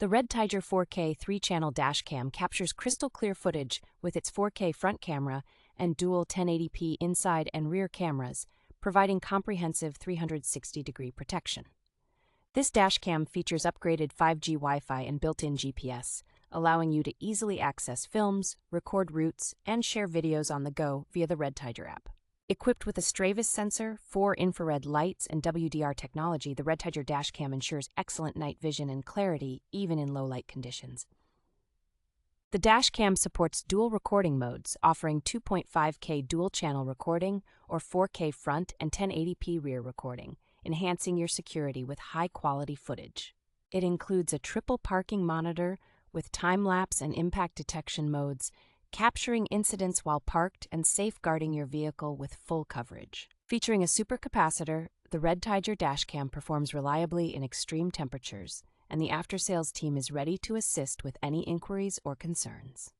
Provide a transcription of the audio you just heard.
The REDTIGER 4K 3-channel dashcam captures crystal clear footage with its 4K front camera and dual 1080p inside and rear cameras, providing comprehensive 360-degree protection. This dashcam features upgraded 5G Wi-Fi and built-in GPS, allowing you to easily access films, record routes, and share videos on the go via the REDTIGER app. Equipped with a stravis sensor, 4 infrared lights, and WDR technology, the REDTIGER dashcam ensures excellent night vision and clarity even in low-light conditions. The dashcam supports dual recording modes, offering 2.5K dual-channel recording or 4K front and 1080p rear recording, enhancing your security with high-quality footage. It includes a triple parking monitor with time-lapse and impact detection modes, capturing incidents while parked and safeguarding your vehicle with full coverage. Featuring a supercapacitor, the REDTIGER dashcam performs reliably in extreme temperatures, and the after-sales team is ready to assist with any inquiries or concerns.